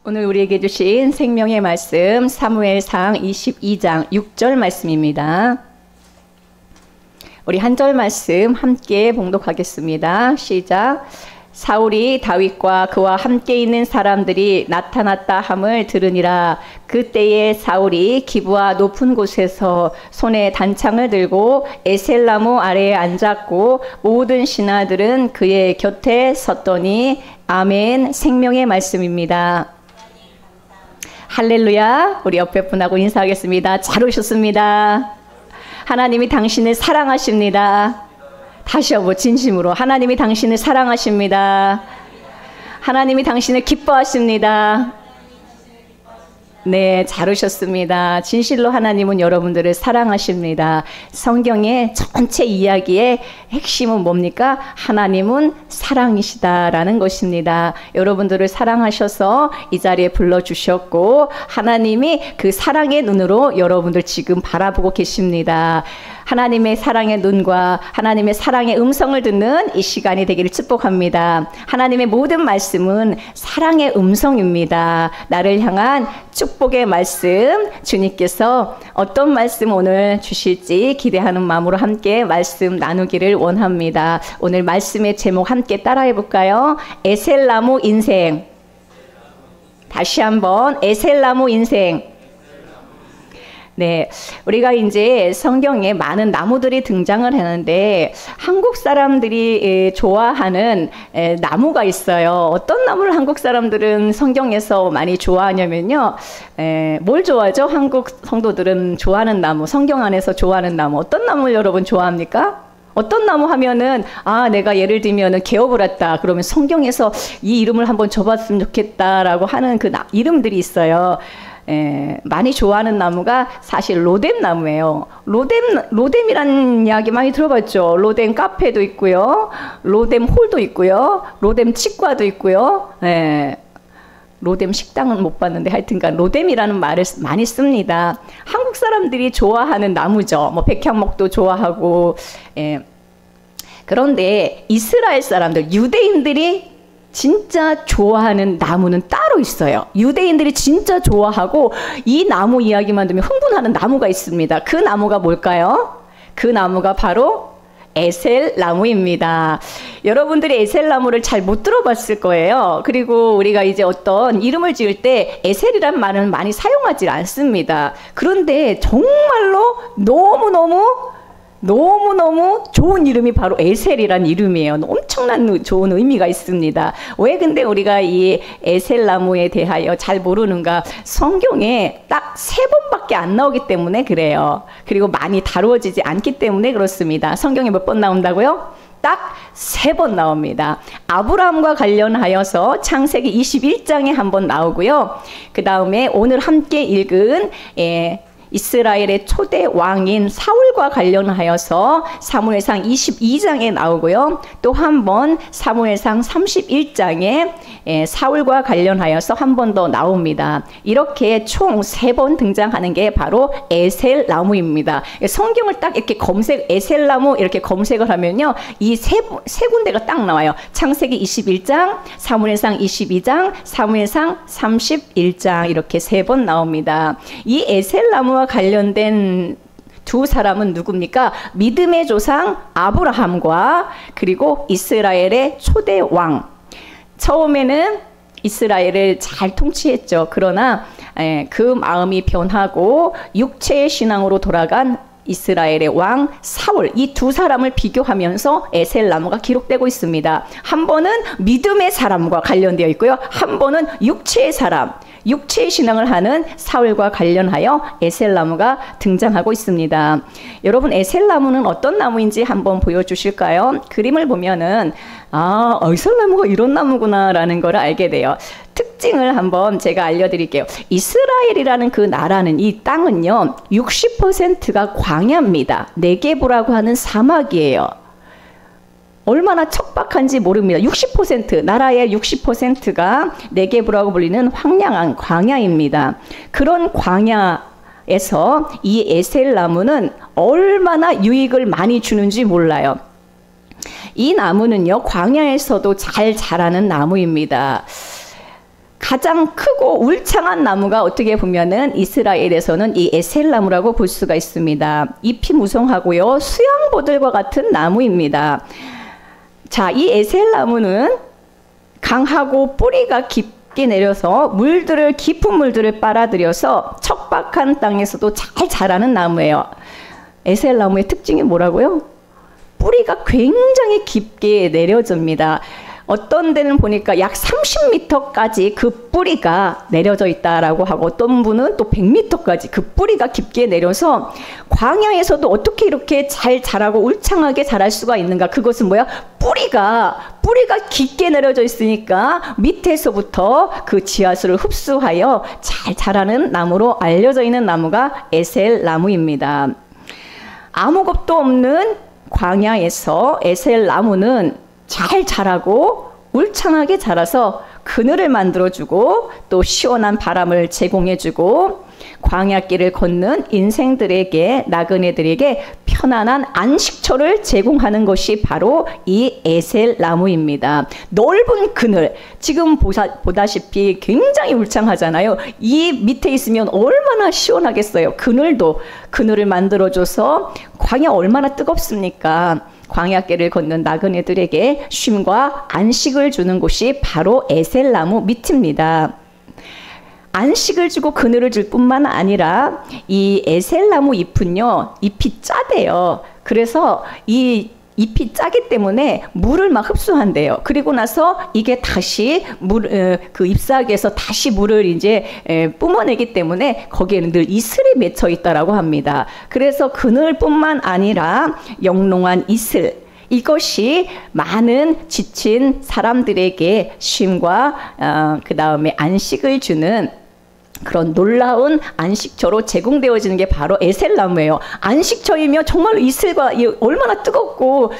오늘 우리에게 주신 생명의 말씀 사무엘상 22장 6절 말씀입니다. 우리 한 절 말씀 함께 봉독하겠습니다. 시작. 사울이 다윗과 그와 함께 있는 사람들이 나타났다 함을 들으니라. 그때에 사울이 기브아 높은 곳에서 손에 단창을 들고 에셀나무 아래에 앉았고 모든 신하들은 그의 곁에 섰더니 아멘. 생명의 말씀입니다. 할렐루야. 우리 옆에 분하고 인사하겠습니다. 잘 오셨습니다. 하나님이 당신을 사랑하십니다. 다시 한번 진심으로 하나님이 당신을 사랑하십니다. 하나님이 당신을 기뻐하십니다. 네, 잘 오셨습니다. 진실로 하나님은 여러분들을 사랑하십니다. 성경의 전체 이야기의 핵심은 뭡니까? 하나님은 사랑이시다라는 것입니다. 여러분들을 사랑하셔서 이 자리에 불러주셨고 하나님이 그 사랑의 눈으로 여러분들 지금 바라보고 계십니다. 하나님의 사랑의 눈과 하나님의 사랑의 음성을 듣는 이 시간이 되기를 축복합니다. 하나님의 모든 말씀은 사랑의 음성입니다. 나를 향한 축복의 말씀, 주님께서 어떤 말씀 오늘 주실지 기대하는 마음으로 함께 말씀 나누기를 원합니다. 오늘 말씀의 제목 함께 따라해 볼까요? 에셀나무 인생. 다시 한번 에셀나무 인생. 네, 우리가 이제 성경에 많은 나무들이 등장을 하는데 한국 사람들이 좋아하는 나무가 있어요. 어떤 나무를 한국 사람들은 성경에서 많이 좋아하냐면요. 뭘 좋아하죠? 한국 성도들은 좋아하는 나무, 성경 안에서 좋아하는 나무. 어떤 나무를 여러분 좋아합니까? 어떤 나무 하면은 내가 예를 들면은 개업을 했다 그러면 성경에서 이 이름을 한번 줘봤으면 좋겠다라고 하는 그 이름들이 있어요. 많이 좋아하는 나무가 사실 로뎀 나무예요. 로뎀이라는 이야기 많이 들어봤죠. 로뎀 카페도 있고요. 로뎀 홀도 있고요. 로뎀 치과도 있고요. 로뎀 식당은 못 봤는데 하여튼간 로뎀이라는 말을 많이 씁니다. 한국 사람들이 좋아하는 나무죠. 뭐 백향목도 좋아하고. 그런데 이스라엘 사람들, 유대인들이 진짜 좋아하는 나무는 따로 있어요. 유대인들이 진짜 좋아하고 이 나무 이야기만 들으면 흥분하는 나무가 있습니다. 그 나무가 뭘까요? 그 나무가 바로 에셀나무입니다. 여러분들이 에셀나무를 잘 못 들어봤을 거예요. 그리고 우리가 이제 어떤 이름을 지을 때 에셀이란 말은 많이 사용하지 않습니다. 그런데 정말로 너무너무 좋은 이름이 바로 에셀이라는 이름이에요. 엄청난 좋은 의미가 있습니다. 왜 근데 우리가 이 에셀나무에 대하여 잘 모르는가? 성경에 딱 3번밖에 안 나오기 때문에 그래요. 그리고 많이 다루어지지 않기 때문에 그렇습니다. 성경에 몇 번 나온다고요? 딱 3번 나옵니다. 아브라함과 관련하여서 창세기 21장에 한번 나오고요. 그 다음에 오늘 함께 읽은 이스라엘의 초대 왕인 사울과 관련하여서 사무엘상 22장에 나오고요. 또 한 번 사무엘상 31장에 사울과 관련하여서 한 번 더 나옵니다. 이렇게 총 3번 등장하는 게 바로 에셀나무입니다. 성경을 딱 이렇게 에셀나무 이렇게 검색을 하면요. 이 세 군데가 딱 나와요. 창세기 21장, 사무엘상 22장, 사무엘상 31장 이렇게 3번 나옵니다. 이 에셀나무와 관련된 두 사람은 누굽니까? 믿음의 조상 아브라함과 그리고 이스라엘의 초대 왕. 처음에는 이스라엘을 잘 통치했죠. 그러나 그 마음이 변하고 육체의 신앙으로 돌아간 이스라엘의 왕 사울, 이 두 사람을 비교하면서 에셀나무가 기록되고 있습니다. 한 번은 믿음의 사람과 관련되어 있고요. 한 번은 육체의 사람, 육체의 신앙을 하는 사울과 관련하여 에셀나무가 등장하고 있습니다. 여러분, 에셀나무는 어떤 나무인지 한번 보여주실까요? 그림을 보면은 에셀나무가 이런 나무구나 라는 걸 알게 돼요. 특징을 한번 제가 알려드릴게요. 이스라엘이라는 그 나라는, 이 땅은요 60%가 광야입니다. 네게브라고 하는 사막이에요. 얼마나 척박한지 모릅니다. 60%, 나라의 60%가 네게브라고 불리는 황량한 광야입니다. 그런 광야에서 이 에셀나무는 얼마나 유익을 많이 주는지 몰라요. 이 나무는요, 광야에서도 잘 자라는 나무입니다. 가장 크고 울창한 나무가 어떻게 보면은 이스라엘에서는 이 에셀나무라고 볼 수가 있습니다. 잎이 무성하고요, 수양보들과 같은 나무입니다. 자, 이 에셀나무는 강하고 뿌리가 깊게 내려서 깊은 물들을 빨아들여서 척박한 땅에서도 잘 자라는 나무예요. 에셀나무의 특징이 뭐라고요? 뿌리가 굉장히 깊게 내려집니다. 어떤 데는 보니까 약 30m까지 그 뿌리가 내려져 있다라고 하고, 어떤 분은 또 100m까지 그 뿌리가 깊게 내려서 광야에서도 어떻게 이렇게 잘 자라고 울창하게 자랄 수가 있는가? 그것은 뭐야? 뿌리가 깊게 내려져 있으니까 밑에서부터 그 지하수를 흡수하여 잘 자라는 나무로 알려져 있는 나무가 에셀나무입니다. 아무것도 없는 광야에서 에셀나무는 잘 자라고 울창하게 자라서 그늘을 만들어주고 또 시원한 바람을 제공해주고 광야길을 걷는 인생들에게, 나그네들에게 편안한 안식처를 제공하는 것이 바로 이 에셀나무입니다. 넓은 그늘, 지금 보다시피 굉장히 울창하잖아요. 이 밑에 있으면 얼마나 시원하겠어요. 그늘을 만들어줘서 광야 얼마나 뜨겁습니까? 광야길을 걷는 나그네들에게 쉼과 안식을 주는 곳이 바로 에셀나무 밑입니다. 안식을 주고 그늘을 줄 뿐만 아니라 이 에셀나무 잎은요, 잎이 짜대요. 그래서 이 잎이 짜기 때문에 물을 막 흡수한대요. 그리고 나서 이게 다시 그 잎사귀에서 다시 물을 이제 뿜어내기 때문에 거기에는 늘 이슬이 맺혀 있다라고 합니다. 그래서 그늘뿐만 아니라 영롱한 이슬, 이것이 많은 지친 사람들에게 쉼과 그 다음에 안식을 주는 그런 놀라운 안식처로 제공되어지는 게 바로 에셀나무예요. 안식처이며 정말로 이슬과 얼마나 뜨겁고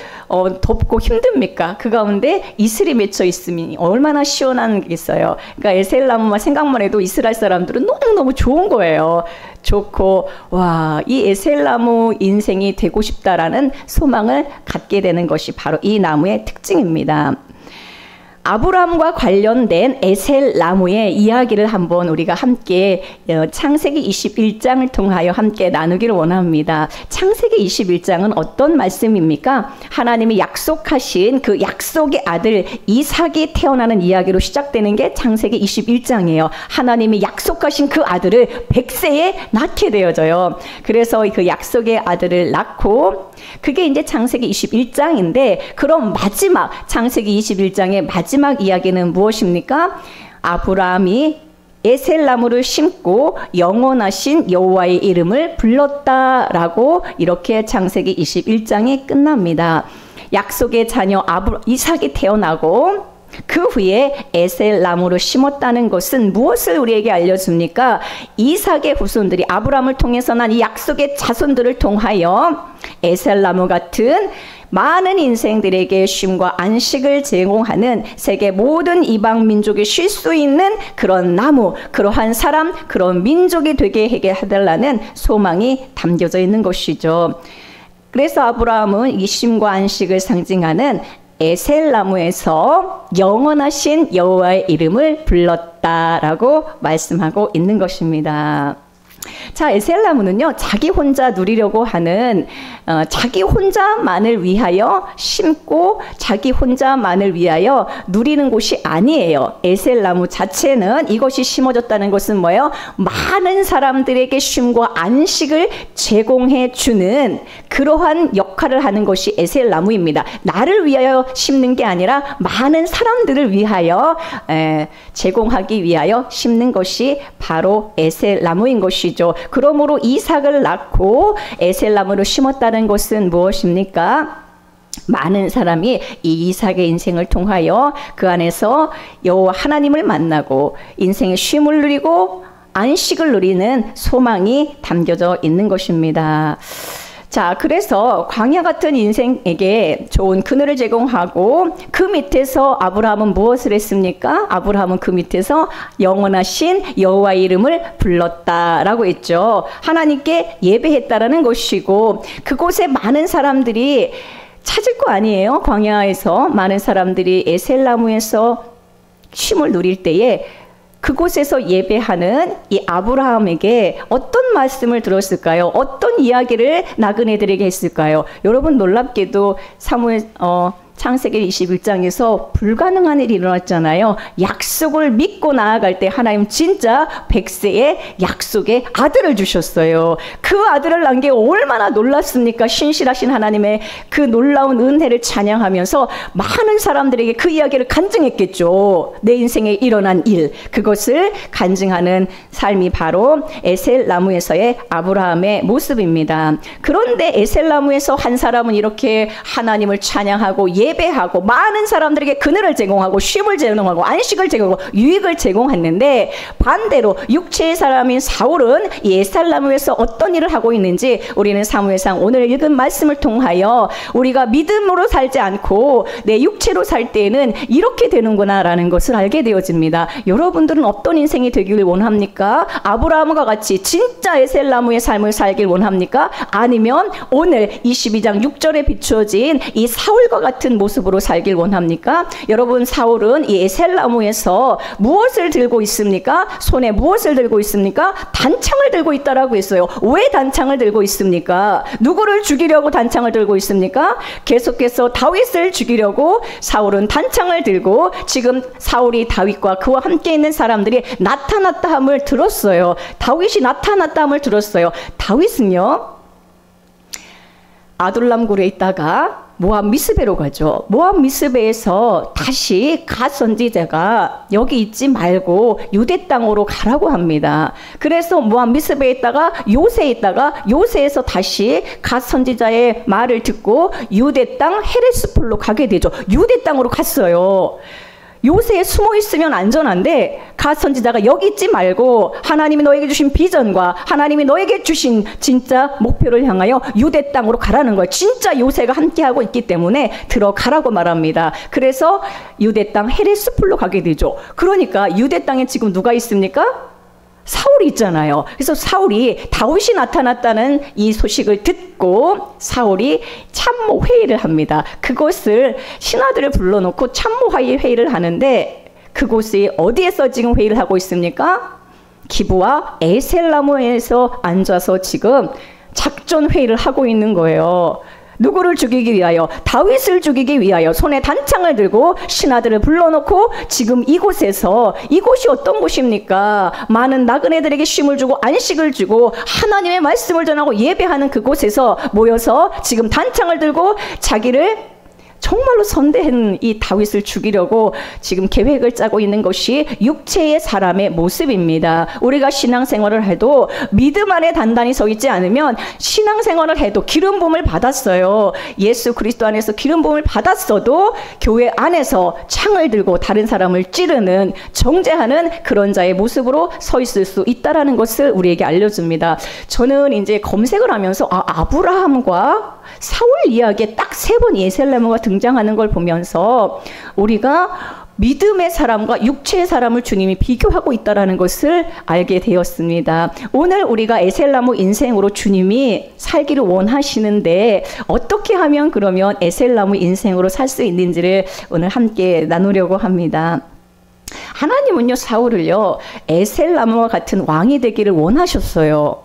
덥고 힘듭니까? 그 가운데 이슬이 맺혀 있으니 얼마나 시원하겠어요. 그러니까 에셀나무만 생각만 해도 이스라엘 사람들은 너무너무 좋은 거예요. 좋고, 와, 이 에셀나무 인생이 되고 싶다라는 소망을 갖게 되는 것이 바로 이 나무의 특징입니다. 아브라함과 관련된 에셀나무의 이야기를 한번 우리가 함께 창세기 21장을 통하여 함께 나누기를 원합니다. 창세기 21장은 어떤 말씀입니까? 하나님이 약속하신 그 약속의 아들 이삭이 태어나는 이야기로 시작되는 게 창세기 21장이에요. 하나님이 약속하신 그 아들을 100세에 낳게 되어져요. 그래서 그 약속의 아들을 낳고, 그게 이제 창세기 21장인데, 그럼 창세기 21장의 마지막 이야기는 무엇입니까? 아브라함이 에셀나무를 심고 영원하신 여호와의 이름을 불렀다라고 이렇게 창세기 21장이 끝납니다. 약속의 자녀 이삭이 태어나고 그 후에 에셀나무를 심었다는 것은 무엇을 우리에게 알려줍니까? 이삭의 후손들이 아브라함을 통해서 난 이 약속의 자손들을 통하여 에셀나무 같은 많은 인생들에게 쉼과 안식을 제공하는 세계 모든 이방 민족이 쉴 수 있는 그런 나무, 그러한 사람, 그런 민족이 되게 해달라는 소망이 담겨져 있는 것이죠. 그래서 아브라함은 이 쉼과 안식을 상징하는 에셀나무에서 영원하신 여호와의 이름을 불렀다라고 말씀하고 있는 것입니다. 자, 에셀나무는요, 자기 혼자 누리려고 하는, 자기 혼자만을 위하여 심고 자기 혼자만을 위하여 누리는 곳이 아니에요. 에셀나무 자체는, 이것이 심어졌다는 것은 뭐예요? 많은 사람들에게 쉼과 안식을 제공해 주는 그러한 역할을 하는 것이 에셀나무입니다. 나를 위하여 심는 게 아니라 많은 사람들을 위하여 제공하기 위하여 심는 것이 바로 에셀나무인 것이죠. 그러므로 이삭을 낳고 에셀나무를 심었다는 것은 무엇입니까? 많은 사람이 이 이삭의 인생을 통하여 그 안에서 여호와 하나님을 만나고 인생의 쉼을 누리고 안식을 누리는 소망이 담겨져 있는 것입니다. 자, 그래서 광야 같은 인생에게 좋은 그늘을 제공하고 그 밑에서 아브라함은 무엇을 했습니까? 아브라함은 그 밑에서 영원하신 여호와의 이름을 불렀다라고 했죠. 하나님께 예배했다라는 것이고, 그곳에 많은 사람들이 찾을 거 아니에요. 광야에서 많은 사람들이 에셀나무에서 쉼을 누릴 때에 그곳에서 예배하는 이 아브라함에게 어떤 말씀을 들었을까요? 어떤 이야기를 나그네들에게 했을까요? 여러분, 놀랍게도 창세기 21장에서 불가능한 일이 일어났잖아요. 약속을 믿고 나아갈 때 하나님 진짜 100세의 약속의 아들을 주셨어요. 그 아들을 낳은 게 얼마나 놀랐습니까? 신실하신 하나님의 그 놀라운 은혜를 찬양하면서 많은 사람들에게 그 이야기를 간증했겠죠. 내 인생에 일어난 일, 그것을 간증하는 삶이 바로 에셀 나무에서의 아브라함의 모습입니다. 그런데 에셀 나무에서 한 사람은 이렇게 하나님을 찬양하고 예배하고 많은 사람들에게 그늘을 제공하고 쉼을 제공하고 안식을 제공하고 유익을 제공했는데, 반대로 육체의 사람인 사울은 이 에살나무에서 어떤 일을 하고 있는지 우리는 사무엘상 오늘 읽은 말씀을 통하여 우리가 믿음으로 살지 않고 내 육체로 살 때에는 이렇게 되는구나 라는 것을 알게 되어집니다. 여러분들은 어떤 인생이 되기를 원합니까? 아브라함과 같이 진짜 에셀나무의 삶을 살길 원합니까? 아니면 오늘 22장 6절에 비추어진 이 사울과 같은 모습으로 살길 원합니까? 여러분, 사울은 이 에셀나무에서 무엇을 들고 있습니까? 손에 무엇을 들고 있습니까? 단창을 들고 있다라고 했어요. 왜 단창을 들고 있습니까? 누구를 죽이려고 단창을 들고 있습니까? 계속해서 다윗을 죽이려고 사울은 단창을 들고, 지금 사울이 다윗과 그와 함께 있는 사람들이 나타났다함을 들었어요. 다윗이 나타났다함을 들었어요. 다윗은요, 아둘람 굴에 있다가 모압 미스베로 가죠. 모압 미스베에서 다시 갓 선지자가 여기 있지 말고 유대 땅으로 가라고 합니다. 그래서 모압 미스베에 있다가 요새에 있다가 요새에서 다시 갓 선지자의 말을 듣고 유대 땅 헤레스폴로 가게 되죠. 유대 땅으로 갔어요. 요새에 숨어 있으면 안전한데 갓 선지자가 여기 있지 말고 하나님이 너에게 주신 비전과 하나님이 너에게 주신 진짜 목표를 향하여 유대 땅으로 가라는 거예요. 진짜 요새가 함께하고 있기 때문에 들어가라고 말합니다. 그래서 유대 땅 헤레스폴로 가게 되죠. 그러니까 유대 땅에 지금 누가 있습니까? 사울이 있잖아요. 그래서 사울이 다윗이 나타났다는 이 소식을 듣고 사울이 참모 회의를 합니다. 그것을 신하들을 불러놓고 참모 회의를 하는데, 그곳이 어디에서 지금 회의를 하고 있습니까? 기브와 에셀나무에서 앉아서 지금 작전 회의를 하고 있는 거예요. 누구를 죽이기 위하여? 다윗을 죽이기 위하여 손에 단창을 들고 신하들을 불러놓고 지금 이곳에서, 이곳이 어떤 곳입니까? 많은 나그네들에게 쉼을 주고 안식을 주고 하나님의 말씀을 전하고 예배하는 그곳에서 모여서 지금 단창을 들고 자기를 정말로 선대한 이 다윗을 죽이려고 지금 계획을 짜고 있는 것이 육체의 사람의 모습입니다. 우리가 신앙생활을 해도 믿음 안에 단단히 서 있지 않으면, 신앙생활을 해도 기름 부음을 받았어요. 예수 그리스도 안에서 기름 부음을 받았어도 교회 안에서 창을 들고 다른 사람을 찌르는, 정죄하는 그런 자의 모습으로 서 있을 수 있다라는 것을 우리에게 알려줍니다. 저는 이제 검색을 하면서 아브라함과 사울 이야기에 딱 3번 에셀나무가 등장하는 걸 보면서 우리가 믿음의 사람과 육체의 사람을 주님이 비교하고 있다는 것을 알게 되었습니다. 오늘 우리가 에셀나무 인생으로 주님이 살기를 원하시는데 어떻게 하면 그러면 에셀나무 인생으로 살 수 있는지를 오늘 함께 나누려고 합니다. 하나님은요, 사울을요, 에셀나무와 같은 왕이 되기를 원하셨어요.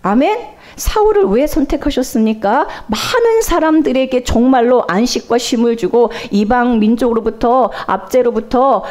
아멘? 사울을 왜 선택하셨습니까? 많은 사람들에게 정말로 안식과 쉼을 주고 이방 민족으로부터, 압제로부터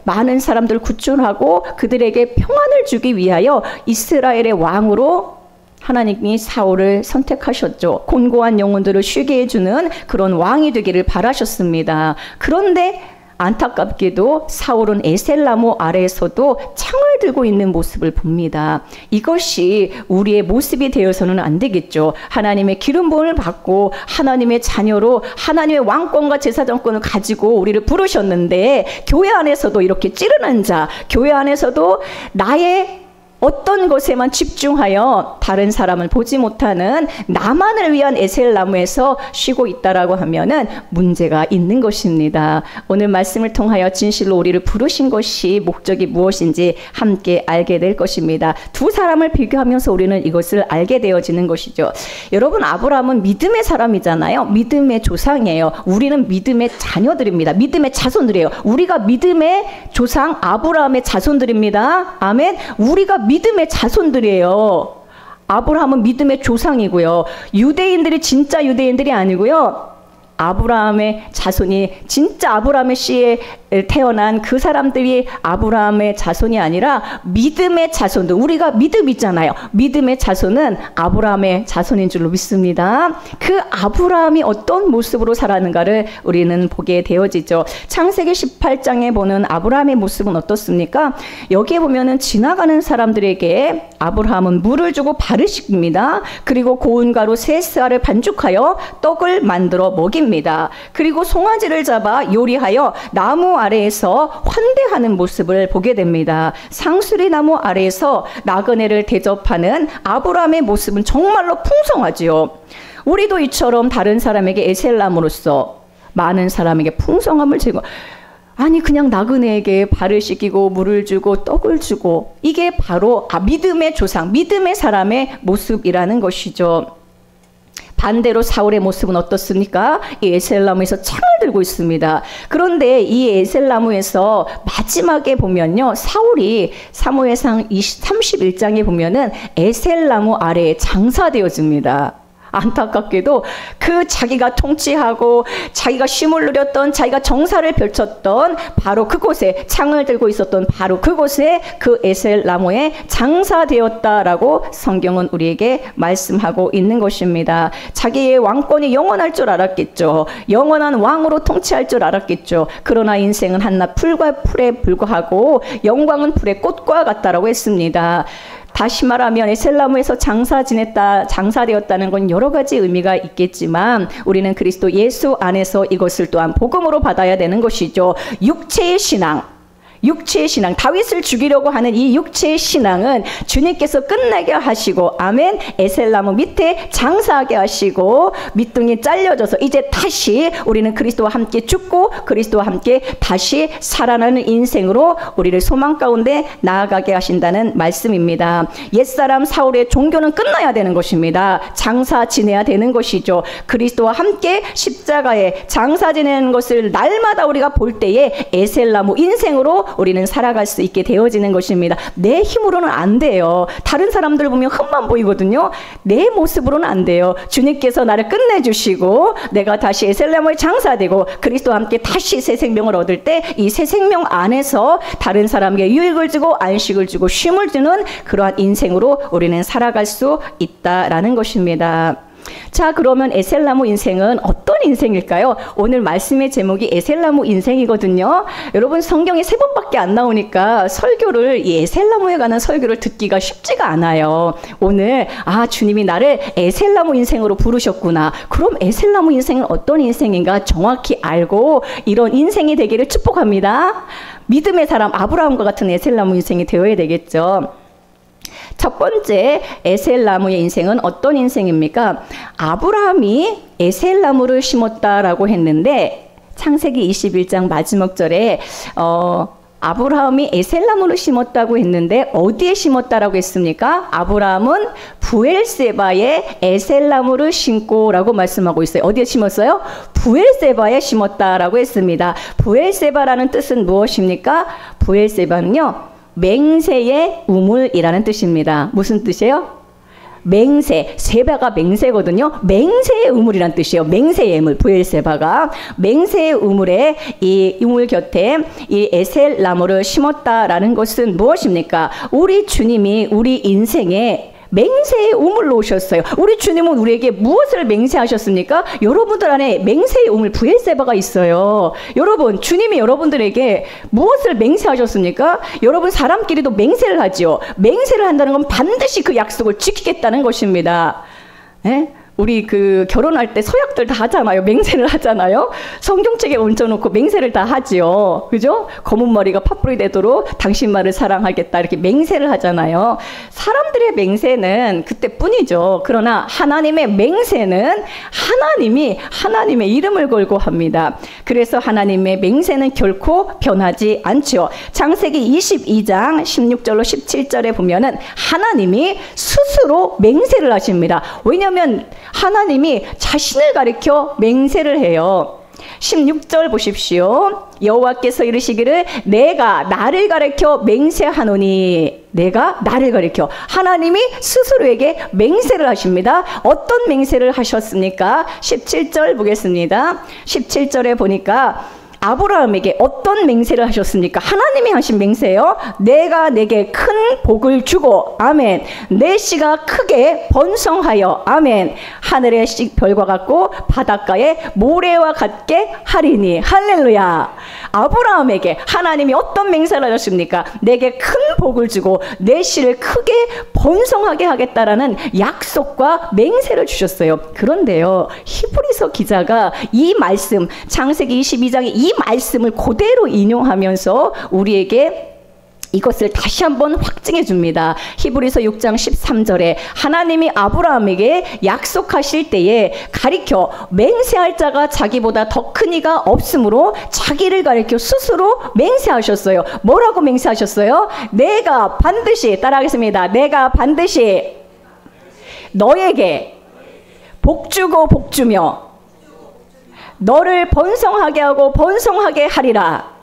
많은 사람들을 구출하고 그들에게 평안을 주기 위하여 이스라엘의 왕으로 하나님이 사울을 선택하셨죠. 곤고한 영혼들을 쉬게 해주는 그런 왕이 되기를 바라셨습니다. 그런데 안타깝게도 사울은 에셀나무 아래에서도 창을 들고 있는 모습을 봅니다. 이것이 우리의 모습이 되어서는 안 되겠죠. 하나님의 기름 부음을 받고 하나님의 자녀로 하나님의 왕권과 제사장권을 가지고 우리를 부르셨는데, 교회 안에서도 이렇게 찌르는 자, 교회 안에서도 나의 어떤 것에만 집중하여 다른 사람을 보지 못하는 나만을 위한 에셀나무에서 쉬고 있다라고 하면은 문제가 있는 것입니다. 오늘 말씀을 통하여 진실로 우리를 부르신 것이 목적이 무엇인지 함께 알게 될 것입니다. 두 사람을 비교하면서 우리는 이것을 알게 되어지는 것이죠. 여러분, 아브라함은 믿음의 사람이잖아요. 믿음의 조상이에요. 우리는 믿음의 자녀들입니다. 믿음의 자손들이에요. 우리가 믿음의 조상 아브라함의 자손들입니다. 아멘. 우리가 믿음의 자손들이에요. 아브라함은 믿음의 조상이고요. 유대인들이 진짜 유대인들이 아니고요. 아브라함의 자손이 진짜 아브라함의 씨에 태어난 그 사람들이 아브라함의 자손이 아니라 믿음의 자손들. 우리가 믿음 있잖아요. 믿음의 자손은 아브라함의 자손인 줄로 믿습니다. 그 아브라함이 어떤 모습으로 살았는가를 우리는 보게 되어지죠. 창세기 18장에 보는 아브라함의 모습은 어떻습니까? 여기에 보면은 지나가는 사람들에게 아브라함은 물을 주고 발을 씻깁니다. 그리고 고운 가루 세 쌀을 반죽하여 떡을 만들어 먹입니다. 그리고 송아지를 잡아 요리하여 나무 아래에서 환대하는 모습을 보게 됩니다. 상수리 나무 아래에서 나그네를 대접하는 아브라함의 모습은 정말로 풍성하지요. 우리도 이처럼 다른 사람에게 에셀나무로서 많은 사람에게 풍성함을 제공. 아니, 그냥 나그네에게 발을 씻기고 물을 주고 떡을 주고, 이게 바로 믿음의 조상, 믿음의 사람의 모습이라는 것이죠. 반대로 사울의 모습은 어떻습니까? 이 에셀나무에서 창을 들고 있습니다. 그런데 이 에셀나무에서 마지막에 보면요, 사울이 사무엘상 31장에 보면은 에셀나무 아래에 장사되어집니다. 안타깝게도 그 자기가 통치하고 자기가 쉼을 누렸던, 자기가 정사를 펼쳤던 바로 그곳에, 창을 들고 있었던 바로 그곳에 그 에셀나무에 장사되었다라고 성경은 우리에게 말씀하고 있는 것입니다. 자기의 왕권이 영원할 줄 알았겠죠. 영원한 왕으로 통치할 줄 알았겠죠. 그러나 인생은 한낱 풀과 풀에 불과하고 영광은 풀의 꽃과 같다라고 했습니다. 다시 말하면 에셀나무에서 장사되었다는 건 여러 가지 의미가 있겠지만 우리는 그리스도 예수 안에서 이것을 또한 복음으로 받아야 되는 것이죠. 육체의 신앙, 다윗을 죽이려고 하는 이 육체의 신앙은 주님께서 끝내게 하시고, 아멘, 에셀나무 밑에 장사하게 하시고 밑둥이 잘려져서 이제 다시 우리는 그리스도와 함께 죽고 그리스도와 함께 다시 살아나는 인생으로 우리를 소망 가운데 나아가게 하신다는 말씀입니다. 옛사람 사울의 종교는 끝나야 되는 것입니다. 장사 지내야 되는 것이죠. 그리스도와 함께 십자가에 장사 지내는 것을 날마다 우리가 볼 때에 에셀나무 인생으로 우리는 살아갈 수 있게 되어지는 것입니다. 내 힘으로는 안 돼요. 다른 사람들 보면 흠만 보이거든요. 내 모습으로는 안 돼요. 주님께서 나를 끝내주시고 내가 다시 에셀나무에 장사되고 그리스도와 함께 다시 새 생명을 얻을 때 이 새 생명 안에서 다른 사람에게 유익을 주고 안식을 주고 쉼을 주는 그러한 인생으로 우리는 살아갈 수 있다라는 것입니다. 자, 그러면 에셀나무 인생은 어떤 인생일까요? 오늘 말씀의 제목이 에셀나무 인생이거든요. 여러분, 성경에 3번밖에 안 나오니까 설교를, 이 에셀나무에 관한 설교를 듣기가 쉽지가 않아요. 오늘 주님이 나를 에셀나무 인생으로 부르셨구나. 그럼 에셀나무 인생은 어떤 인생인가 정확히 알고 이런 인생이 되기를 축복합니다. 믿음의 사람 아브라함과 같은 에셀나무 인생이 되어야 되겠죠. 첫 번째, 에셀나무의 인생은 어떤 인생입니까? 아브라함이 에셀나무를 심었다라고 했는데 창세기 21장 마지막 절에 아브라함이 에셀나무를 심었다고 했는데 어디에 심었다라고 했습니까? 아브라함은 부엘세바에 에셀나무를 심고라고 말씀하고 있어요. 어디에 심었어요? 부엘세바에 심었다라고 했습니다. 부엘세바라는 뜻은 무엇입니까? 부엘세바는요, 맹세의 우물이라는 뜻입니다. 무슨 뜻이에요? 맹세, 세바가 맹세거든요. 맹세의 우물이란 뜻이에요. 맹세의 우물, 부엘세바가 맹세의 우물에, 이 우물 곁에 이 에셀나무를 심었다라는 것은 무엇입니까? 우리 주님이 우리 인생에 맹세의 우물로 오셨어요. 우리 주님은 우리에게 무엇을 맹세하셨습니까? 여러분들 안에 맹세의 우물 부엘세바가 있어요. 여러분, 주님이 여러분들에게 무엇을 맹세하셨습니까? 여러분, 사람끼리도 맹세를 하지요. 맹세를 한다는 건 반드시 그 약속을 지키겠다는 것입니다. 예? 우리 그 결혼할 때 서약들 다 하잖아요. 맹세를 하잖아요. 성경책에 얹어놓고 맹세를 다 하지요. 그죠? 검은 머리가 팥불이 되도록 당신만을 사랑하겠다 이렇게 맹세를 하잖아요. 사람들의 맹세는 그때뿐이죠. 그러나 하나님의 맹세는 하나님이 하나님의 이름을 걸고 합니다. 그래서 하나님의 맹세는 결코 변하지 않죠. 창세기 22장 16절로 17절에 보면은 하나님이 스스로 맹세를 하십니다. 왜냐하면 하나님이 자신을 가리켜 맹세를 해요. 16절 보십시오. 여호와께서 이르시기를 내가 나를 가리켜 맹세하노니. 내가 나를 가리켜. 하나님이 스스로에게 맹세를 하십니다. 어떤 맹세를 하셨습니까? 17절 보겠습니다. 17절에 보니까 아브라함에게 어떤 맹세를 하셨습니까? 하나님이 하신 맹세요. 내가 내게 큰 복을 주고 아멘. 내 씨가 크게 번성하여 아멘. 하늘의 별과 같고 바닷가의 모래와 같게 하리니. 할렐루야. 아브라함에게 하나님이 어떤 맹세를 하셨습니까? 내게 큰 복을 주고 내 씨를 크게 번성하게 하겠다라는 약속과 맹세를 주셨어요. 그런데요, 히브리서 기자가 이 말씀, 창세기 22장의 이 말씀을 그대로 인용하면서 우리에게 이것을 다시 한번 확증해 줍니다. 히브리서 6장 13절에 하나님이 아브라함에게 약속하실 때에 가리켜 맹세할 자가 자기보다 더 큰 이가 없으므로 자기를 가리켜 스스로 맹세하셨어요. 뭐라고 맹세하셨어요? 내가 반드시, 따라하겠습니다. 내가 반드시 너에게 복주고 복주며 너를 번성하게 하고 번성하게 하리라.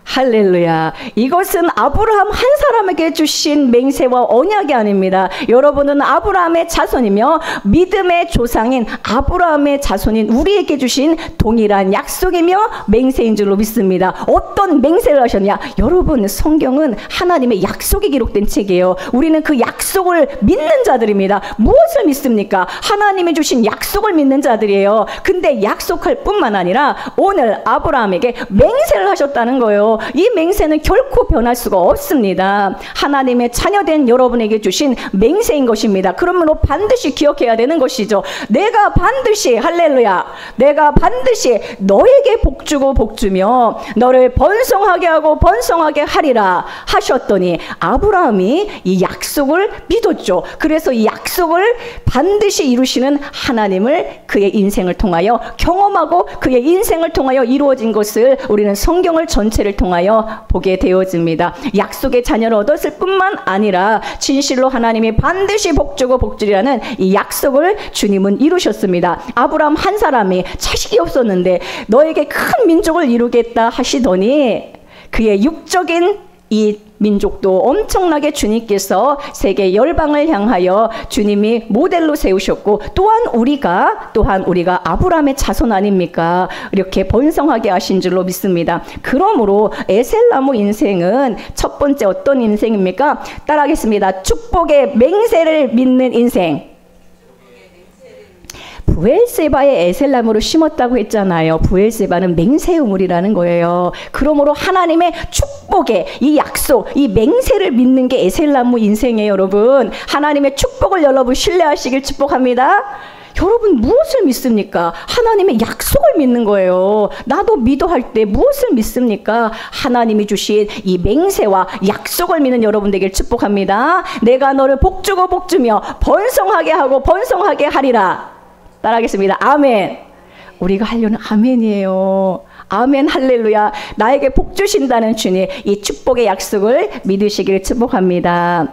할렐루야. 이것은 아브라함 한 사람에게 주신 맹세와 언약이 아닙니다. 여러분은 아브라함의 자손이며 믿음의 조상인 아브라함의 자손인 우리에게 주신 동일한 약속이며 맹세인 줄로 믿습니다. 어떤 맹세를 하셨냐? 여러분, 성경은 하나님의 약속이 기록된 책이에요. 우리는 그 약속을 믿는 자들입니다. 무엇을 믿습니까? 하나님이 주신 약속을 믿는 자들이에요. 근데 약속할 뿐만 아니라 오늘 아브라함에게 맹세를 하셨다는 거예요. 이 맹세는 결코 변할 수가 없습니다. 하나님의 자녀된 여러분에게 주신 맹세인 것입니다. 그러므로 반드시 기억해야 되는 것이죠. 내가 반드시, 할렐루야, 내가 반드시 너에게 복주고 복주며 너를 번성하게 하고 번성하게 하리라 하셨더니 아브라함이 이 약속을 믿었죠. 그래서 이 약속을 반드시 이루시는 하나님을 그의 인생을 통하여 경험하고 그의 인생을 통하여 이루어진 것을 우리는 성경을 전체를 통하여 보게 되어집니다. 약속의 자녀를 얻었을 뿐만 아니라 진실로 하나님이 반드시 복주고 복주리라는 이 약속을 주님은 이루셨습니다. 아브라함 한 사람이 자식이 없었는데 너에게 큰 민족을 이루겠다 하시더니 그의 육적인 이 민족도 엄청나게 주님께서 세계 열방을 향하여 주님이 모델로 세우셨고 또한 우리가 아브라함의 자손 아닙니까? 이렇게 번성하게 하신 줄로 믿습니다. 그러므로 에셀나무 인생은 첫 번째 어떤 인생입니까? 따라하겠습니다. 축복의 맹세를 믿는 인생. 부엘세바에 에셀나무를 심었다고 했잖아요. 부엘세바는 맹세 우물이라는 거예요. 그러므로 하나님의 축복의 이 약속, 이 맹세를 믿는 게 에셀나무 인생이에요. 여러분, 하나님의 축복을 여러분 신뢰하시길 축복합니다. 여러분, 무엇을 믿습니까? 하나님의 약속을 믿는 거예요. 나도 믿어할 때 무엇을 믿습니까? 하나님이 주신 이 맹세와 약속을 믿는 여러분 되길 축복합니다. 내가 너를 복주고 복주며 번성하게 하고 번성하게 하리라. 따라하겠습니다. 아멘. 우리가 하려는 아멘이에요. 아멘, 할렐루야. 나에게 복 주신다는 주님, 이 축복의 약속을 믿으시기를 축복합니다.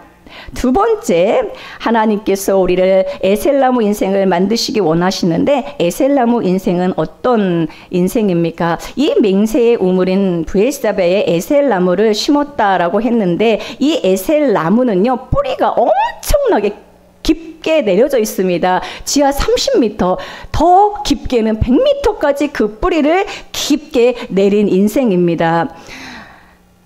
두 번째, 하나님께서 우리를 에셀나무 인생을 만드시기 원하시는데 에셀나무 인생은 어떤 인생입니까? 이 맹세의 우물인 브엘사바에 에셀나무를 심었다라고 했는데 이 에셀나무는요, 뿌리가 엄청나게 깊게 내려져 있습니다. 지하 30m, 더 깊게는 100m까지 그 뿌리를 깊게 내린 인생입니다.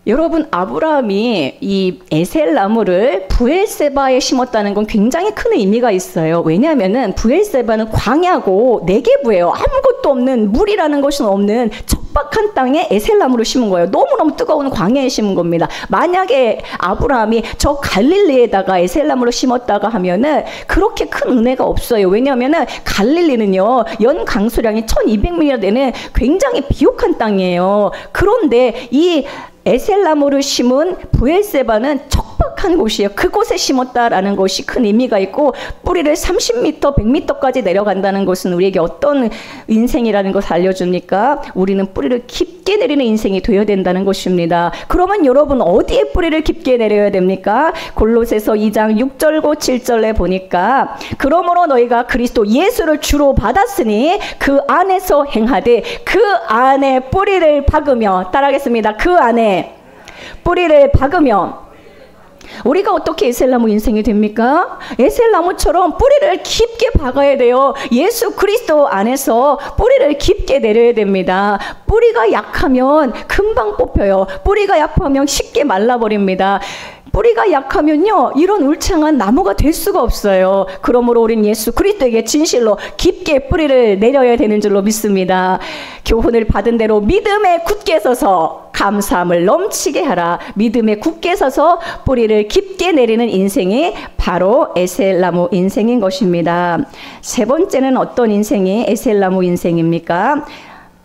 여러분, 아브라함이 이 에셀나무를 부엘세바에 심었다는 건 굉장히 큰 의미가 있어요. 왜냐하면은 부엘세바는 광야고 네게부예요. 아무것도 없는, 물이라는 것은 없는 척박한 땅에 에셀나무를 심은 거예요. 너무너무 뜨거운 광야에 심은 겁니다. 만약에 아브라함이 저 갈릴리에다가 에셀나무를 심었다가 하면은 그렇게 큰 은혜가 없어요. 왜냐하면은 갈릴리는요, 연 강수량이 1200mm나 되는 굉장히 비옥한 땅이에요. 그런데 이 에셀나무를 심은 브엘세바는 척박한 곳이에요. 그곳에 심었다라는 것이 큰 의미가 있고, 뿌리를 30m, 100m까지 내려간다는 것은 우리에게 어떤 인생이라는 것을 알려줍니까? 우리는 뿌리를 깊게 내리는 인생이 되어야 된다는 것입니다. 그러면 여러분 어디에 뿌리를 깊게 내려야 됩니까? 골로새서 2장 6절고 7절에 보니까, 그러므로 너희가 그리스도 예수를 주로 받았으니 그 안에서 행하되 그 안에 뿌리를 박으며, 따라하겠습니다. 그 안에 뿌리를 박으며. 우리가 어떻게 에셀나무 인생이 됩니까? 에셀나무처럼 뿌리를 깊게 박아야 돼요. 예수 그리스도 안에서 뿌리를 깊게 내려야 됩니다. 뿌리가 약하면 금방 뽑혀요. 뿌리가 약하면 쉽게 말라버립니다. 뿌리가 약하면요, 이런 울창한 나무가 될 수가 없어요. 그러므로 우린 예수 그리스도에게 진실로 깊게 뿌리를 내려야 되는 줄로 믿습니다. 교훈을 받은 대로 믿음에 굳게 서서 감사함을 넘치게 하라. 믿음에 굳게 서서 뿌리를 깊게 내리는 인생이 바로 에셀나무 인생인 것입니다. 세 번째는 어떤 인생이 에셀나무 인생입니까?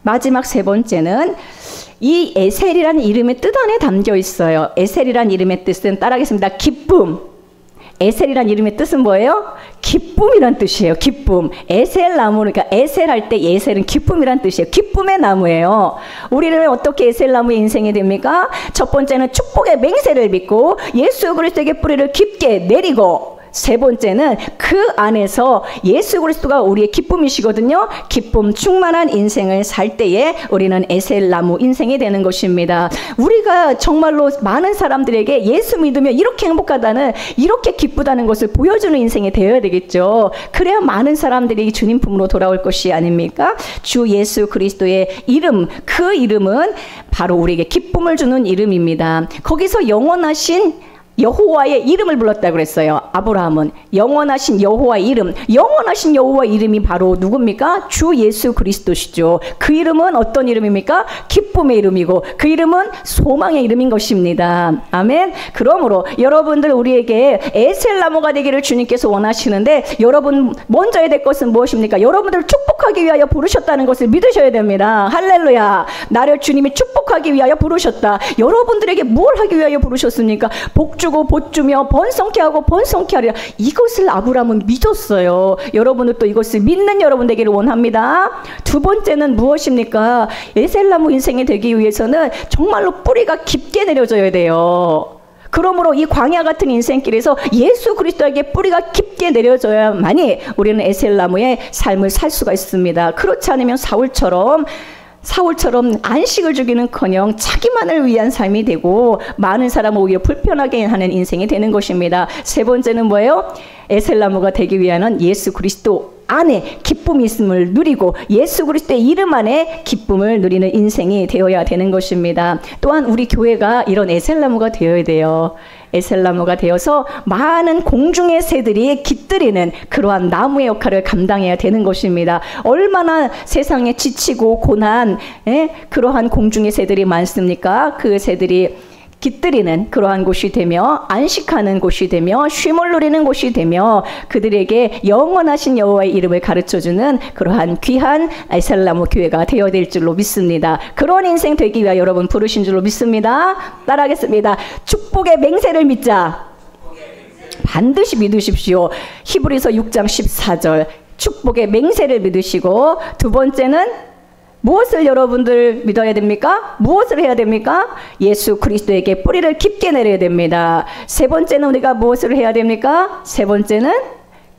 마지막 세 번째는 이 에셀이라는 이름의 뜻 안에 담겨 있어요. 에셀이라는 이름의 뜻은, 따라하겠습니다. 기쁨. 에셀이라는 이름의 뜻은 뭐예요? 기쁨이란 뜻이에요. 기쁨. 에셀나무, 그러니까 에셀할 때 에셀은 기쁨이란 뜻이에요. 기쁨의 나무예요. 우리는 어떻게 에셀나무의 인생이 됩니까? 첫 번째는 축복의 맹세를 믿고 예수 그리스도에게 뿌리를 깊게 내리고, 세 번째는 그 안에서 예수 그리스도가 우리의 기쁨이시거든요. 기쁨 충만한 인생을 살 때에 우리는 에셀나무 인생이 되는 것입니다. 우리가 정말로 많은 사람들에게 예수 믿으면 이렇게 행복하다는, 이렇게 기쁘다는 것을 보여주는 인생이 되어야 되겠죠. 그래야 많은 사람들이 주님 품으로 돌아올 것이 아닙니까? 주 예수 그리스도의 이름, 그 이름은 바로 우리에게 기쁨을 주는 이름입니다. 거기서 영원하신 여호와의 이름을 불렀다고 그랬어요. 아브라함은 영원하신 여호와의 이름, 영원하신 여호와의 이름이 바로 누굽니까? 주 예수 그리스도시죠. 그 이름은 어떤 이름입니까? 기쁨의 이름이고, 그 이름은 소망의 이름인 것입니다. 아멘. 그러므로 여러분들, 우리에게 에셀나무가 되기를 주님께서 원하시는데, 여러분 먼저 해야 될 것은 무엇입니까? 여러분들을 축복하기 위하여 부르셨다는 것을 믿으셔야 됩니다. 할렐루야. 나를 주님이 축복하기 위하여 부르셨다. 여러분들에게 뭘 하기 위하여 부르셨습니까? 복 주고 복 주며 번성케 하고 번성케 하리라. 이것을 아브라함은 믿었어요. 여러분도 이것을 믿는 여러분 되기를 원합니다. 두 번째는 무엇입니까? 에셀나무 인생이 되기 위해서는 정말로 뿌리가 깊게 내려져야 돼요. 그러므로 이 광야 같은 인생길에서 예수 그리스도에게 뿌리가 깊게 내려져야만이 우리는 에셀나무의 삶을 살 수가 있습니다. 그렇지 않으면 사울처럼 안식을 주기는커녕 자기만을 위한 삶이 되고, 많은 사람을 오히려 불편하게 하는 인생이 되는 것입니다. 세 번째는 뭐예요? 에셀나무가 되기 위하여는 예수 그리스도 안에 기쁨이 있음을 누리고, 예수 그리스도의 이름 안에 기쁨을 누리는 인생이 되어야 되는 것입니다. 또한 우리 교회가 이런 에셀나무가 되어야 돼요. 에셀나무가 되어서 많은 공중의 새들이 깃들이는 그러한 나무의 역할을 감당해야 되는 것입니다. 얼마나 세상에 지치고 고난, 그러한 공중의 새들이 많습니까? 그 새들이 깃들이는 그러한 곳이 되며, 안식하는 곳이 되며, 쉼을 누리는 곳이 되며, 그들에게 영원하신 여호와의 이름을 가르쳐주는 그러한 귀한 에셀나무 교회가 되어야 될 줄로 믿습니다. 그런 인생 되기 위하여 여러분 부르신 줄로 믿습니다. 따라하겠습니다. 축복의 맹세를 믿자. 반드시 믿으십시오. 히브리서 6장 14절 축복의 맹세를 믿으시고, 두 번째는 무엇을 여러분들 믿어야 됩니까? 무엇을 해야 됩니까? 예수 그리스도에게 뿌리를 깊게 내려야 됩니다. 세 번째는 우리가 무엇을 해야 됩니까? 세 번째는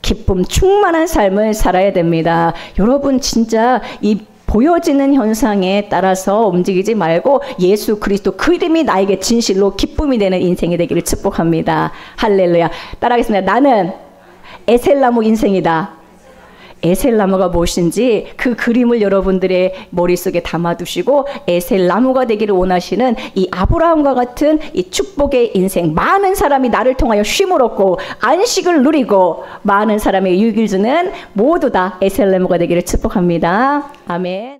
기쁨 충만한 삶을 살아야 됩니다. 여러분 진짜 이 보여지는 현상에 따라서 움직이지 말고 예수 그리스도 그 이름이 나에게 진실로 기쁨이 되는 인생이 되기를 축복합니다. 할렐루야. 따라하겠습니다. 나는 에셀나무 인생이다. 에셀나무가 무엇인지 그 그림을 여러분들의 머릿속에 담아두시고, 에셀나무가 되기를 원하시는 이 아브라함과 같은 이 축복의 인생, 많은 사람이 나를 통하여 쉼을 얻고 안식을 누리고 많은 사람의 유익을 주는 모두 다 에셀나무가 되기를 축복합니다. 아멘.